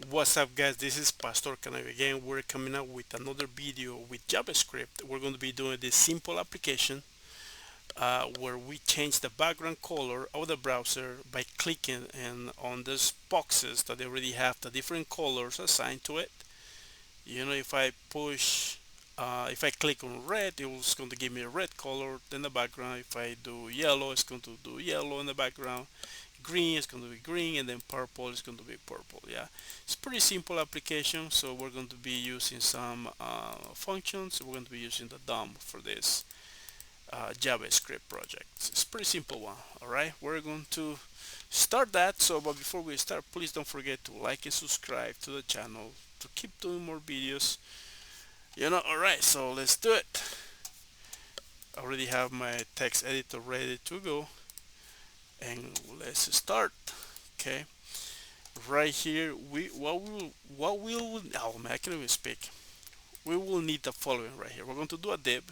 What's up, guys? This is Pastor Canavi again. We're coming up with another video with JavaScript. We're going to be doing this simple application where we change the background color of the browser by clicking and on these boxes that they already have the different colors assigned to it. If I push, if I click on red, it's going to give me a red color. Then the background. If I do yellow, it's going to do yellow in the background. Green is going to be green, and then purple is going to be purple. Yeah, it's pretty simple application. So we're going to be using some functions. We're going to be using the DOM for this JavaScript project. It's a pretty simple one. All right, we're going to start that. But before we start, please don't forget to like and subscribe to the channel to keep doing more videos. All right, so let's do it. I already have my text editor ready to go, and let's start. Okay, right here what will oh man, I can't even speak. We will need the following right here. We're going to do a div.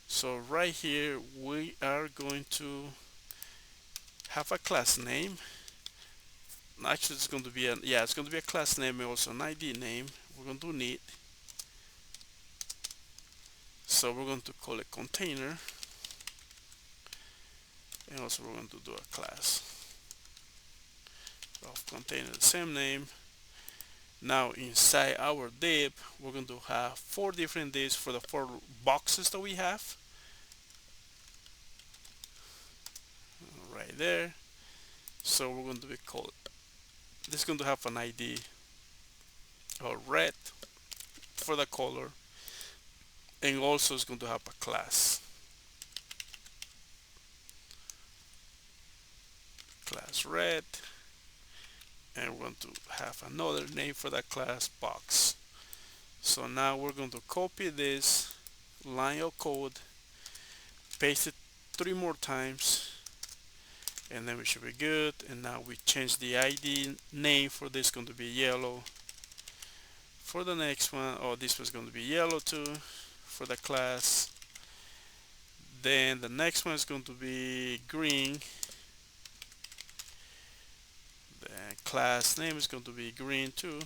So right here we are going to have a class name. Actually, it's going to be it's going to be a class name and also an ID name. We're going to need. So we're going to call it container, and also we're going to do a class of container, the same name. Now inside our div, we're going to have four different divs for the four boxes that we have right there. So we're going to be called. This is going to have an ID or red for the color, and also it's going to have a class red, and we're going to have another name for that class box. So now we're going to copy this line of code, paste it 3 more times, and then we should be good. And now we change the ID name for this, going to be yellow. For the next one, this was going to be yellow too for the class. Then the next one is going to be green. The class name is going to be green too.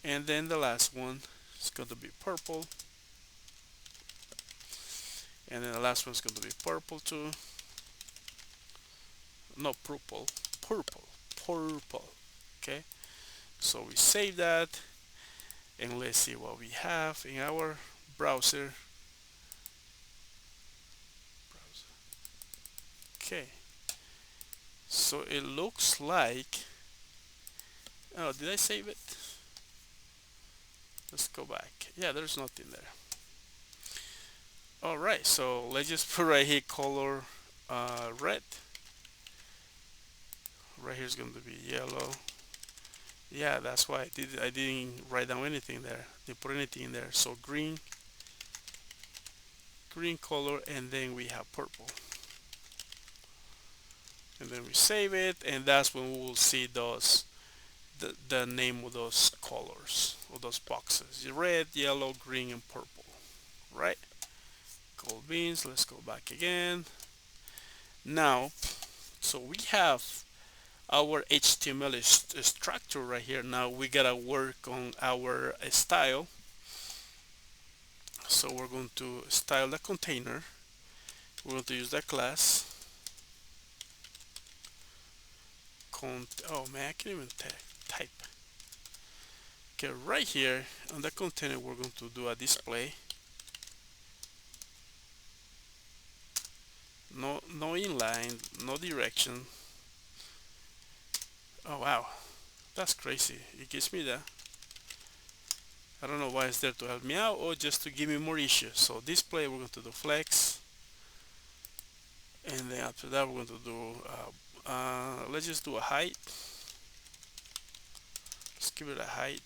And then the last one is going to be purple. And then the last one is going to be purple too. No, purple. Okay, so we save that, and let's see what we have in our browser. Okay, so it looks like, oh, did I save it? Let's go back. Yeah, there's nothing there. All right, so let's just put right here color red. Right here is going to be yellow. Yeah, that's why I didn't write down anything there. Didn't put anything in there. So green color, and then we have purple, and then we save it, and that's when we will see the name of those colors of those boxes: red, yellow, green, and purple. Right? Cold beans. Let's go back again. Now, so we have our HTML structure right here. Now we gotta work on our style. So we're going to style the container. We're going to use that class. Oh man, I can't even type. Okay, right here on the container, we're going to do a display. No inline, no direction. Oh wow, that's crazy. It gives me that. I don't know why it's there to help me out or just to give me more issues. So display, we're going to do flex, and then after that we're going to do let's just do a height. Let's give it a height.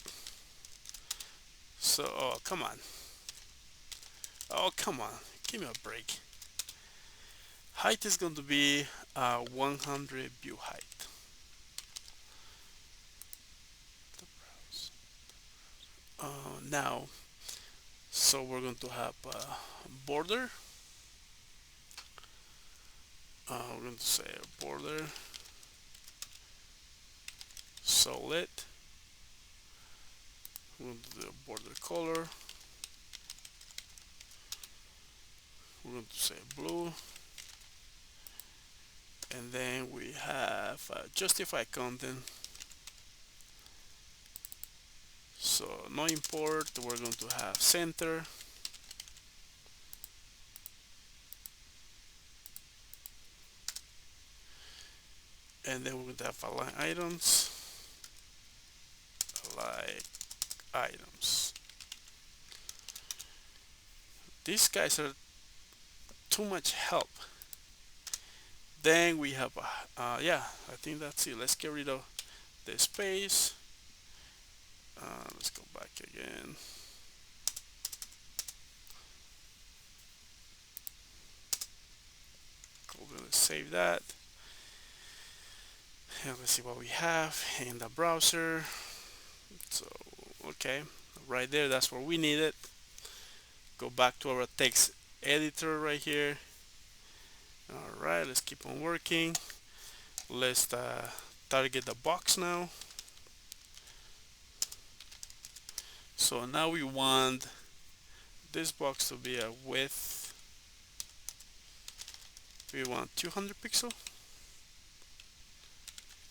So oh come on, give me a break. Height is going to be 100 view height. Now, so we're going to have a border. We're going to say a border. solid. We're going to do the border color. We're going to say blue. And then we have justify content. So no import, we're going to have center. And then we're going to have align items. Like items. These guys are too much help. Then we have, yeah, I think that's it. Let's get rid of the space. Let's go back again. Let's save that. And let's see what we have in the browser. So, okay, right there, that's where we need it. Go back to our text editor right here. All right, let's keep on working. Let's target the box now. So now we want this box to be a width. We want 200 pixels.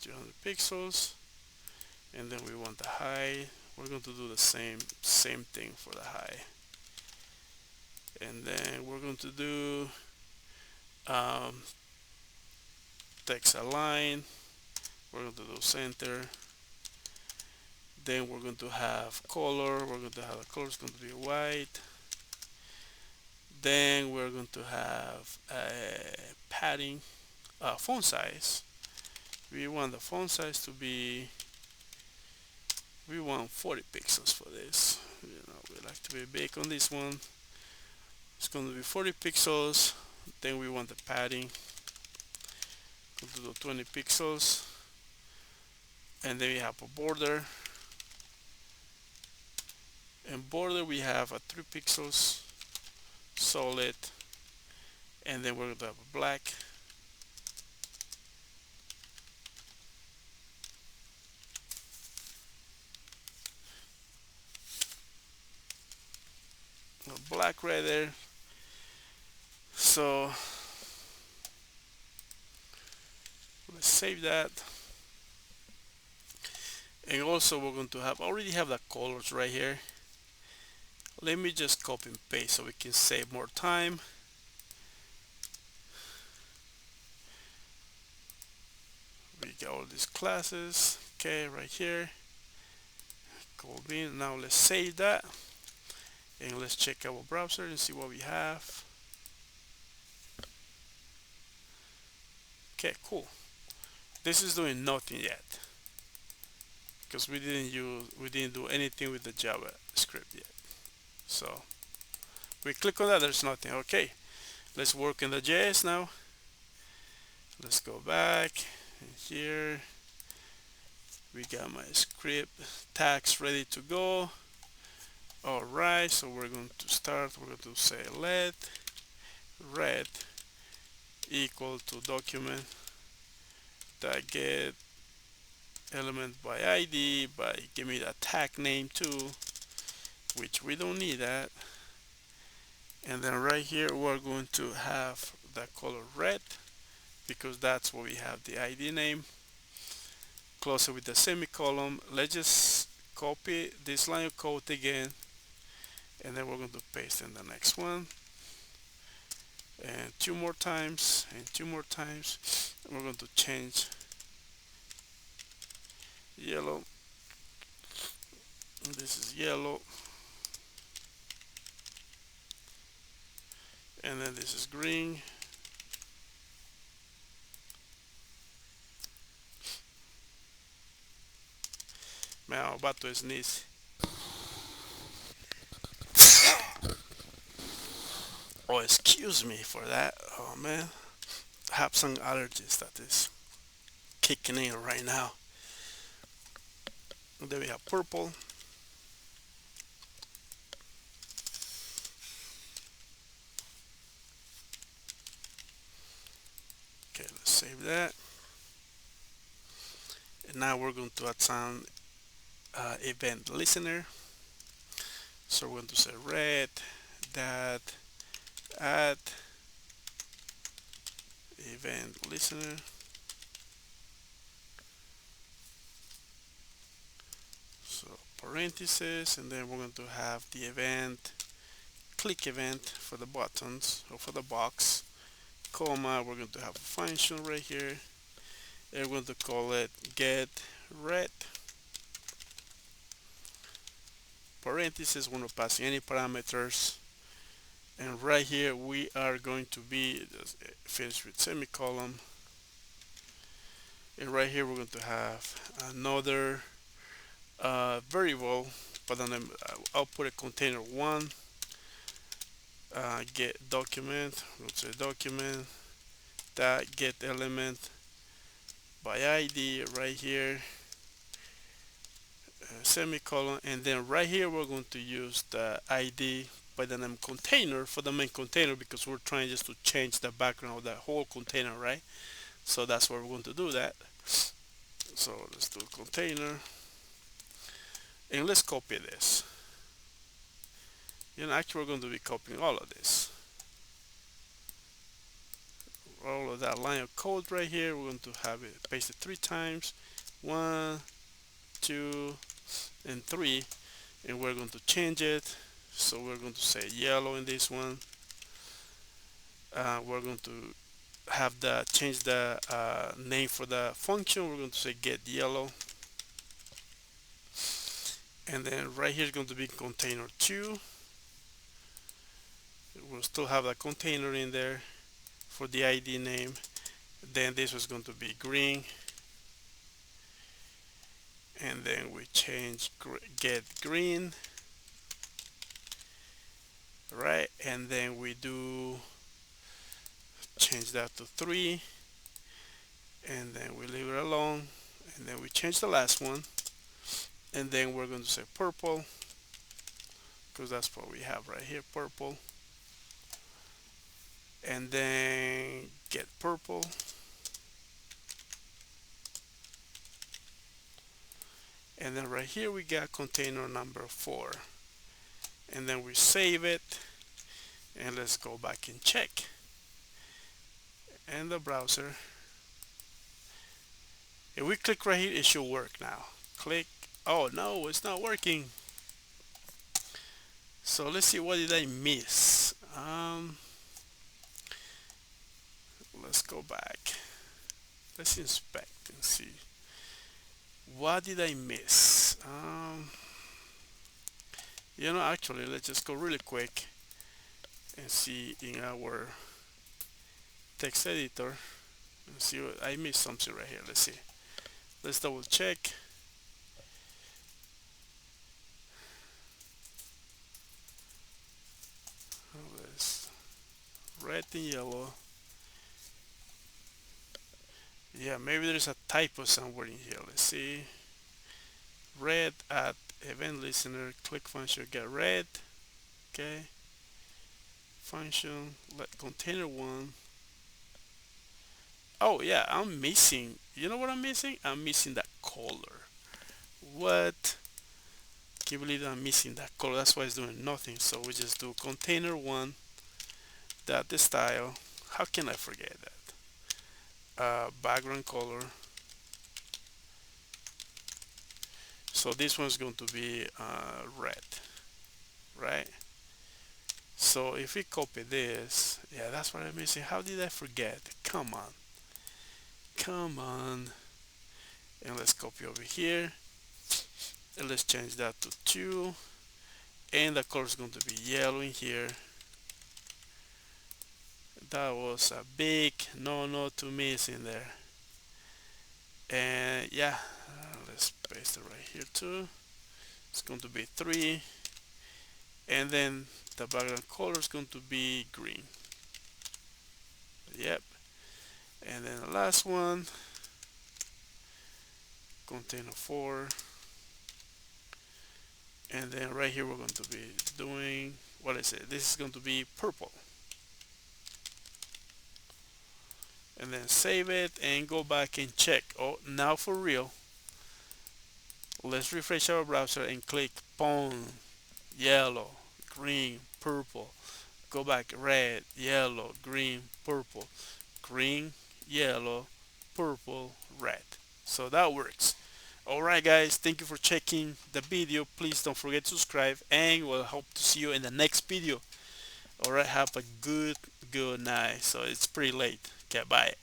200 pixels. And then we want the height. We're going to do the same thing for the height. And then we're going to do text align. We're going to do center. Then we're going to have color. We're going to have the color is going to be white. Then we're going to have padding, font size. We want the font size to be, we want 40 pixels for this. You know, we like to be big on this one. It's going to be 40 pixels. Then we want the padding. We'll do 20 pixels. And then we have a border. And border we have a 3 pixels solid. And then we're going to have a black. A black right there. So let's save that. And also we're going to have, already have the colors right here. Let me just copy and paste so we can save more time. We got all these classes, okay, right here. Copy. Now let's save that. And let's check our browser and see what we have. Okay, cool. This is doing nothing yet because we didn't do anything with the JavaScript yet. So we click on that, there's nothing. Okay, let's work in the JS now. Let's go back and here we got my script tags ready to go. All right, so we're going to start. We're going to say let red equal to document that get element by ID, by give me the tag name too, which we don't need that. And then right here we're going to have the color red because that's what we have the ID name. Close it with the semicolon. Let's just copy this line of code again, and then we're going to paste in the next one, and 2 more times, and 2 more times. And we're going to change yellow. And this is yellow, and then this is green. Man, I'm about to sneeze. Oh, excuse me for that. Oh man, I have some allergies that is kicking in right now. And then we have purple. Okay, let's save that. And now we're going to add some event listener. So we're going to say red that add event listener. So parentheses, and then we're going to have the event click event for the buttons or for the box, comma, we're going to have a function right here, and we're going to call it get red, parentheses, we're not passing any parameters, and right here we are going to be finished with semicolon, and right here we're going to have another variable, but then I'll put a container one, get document, we'll say document that get element by ID right here, semicolon, and then right here we're going to use the ID by the name container for the main container, because we're trying just to change the background of the whole container, right? So that's where we're going to do that. So let's do container, and let's copy this. Actually we're going to be copying all of this, all of that line of code right here. We're going to have it pasted 3 times, 1, 2, and 3, and we're going to change it. So we're going to say yellow in this one. We're going to have the change the name for the function. We're going to say get yellow, and then right here is going to be container 2. We'll still have the container in there for the ID name. Then this was going to be green, and then we change get green, right? And then we do change that to 3, and then we leave it alone, and then we change the last one, and then we're going to say purple, because that's what we have right here, purple, and then get purple, and then right here we got container number 4, and then we save it, and let's go back and check in the browser. If we click right here, it should work now. Click. Oh no, it's not working. So let's see, what did I miss? Let's go back. Let's inspect and see. What did I miss? Actually, let's just go really quick and see in our text editor and see what I missed something right here. Let's see. Let's double check. Let's red and yellow. Yeah, maybe there's a typo somewhere in here. Let's see. Red at event listener, click function, get red. Okay. Function, let container 1. Oh yeah, I'm missing. You know what I'm missing? I'm missing that color. What? Can you believe that I'm missing that color? That's why it's doing nothing. So we just do container 1 dot the style. How can I forget that? Background color. So this one's going to be red, right? So if we copy this, yeah, that's what I'm missing. How did I forget? Come on. Come on. And let's copy over here. And let's change that to 2. And the color is going to be yellow in here. That was a big no to miss in there. And yeah, let's paste it right here too. It's going to be 3, and then the background color is going to be green. Yep. And then the last one, container 4, and then right here we're going to be doing, what is it? This is going to be purple. And then save it and go back and check. Oh, now for real. Let's refresh our browser and click boom, yellow, green, purple. Go back, red, yellow, green, purple, green, yellow, purple, red. So that works. Alright guys, thank you for checking the video. Please don't forget to subscribe and we'll hope to see you in the next video. Alright, have a good night. So it's pretty late. Okay, bye.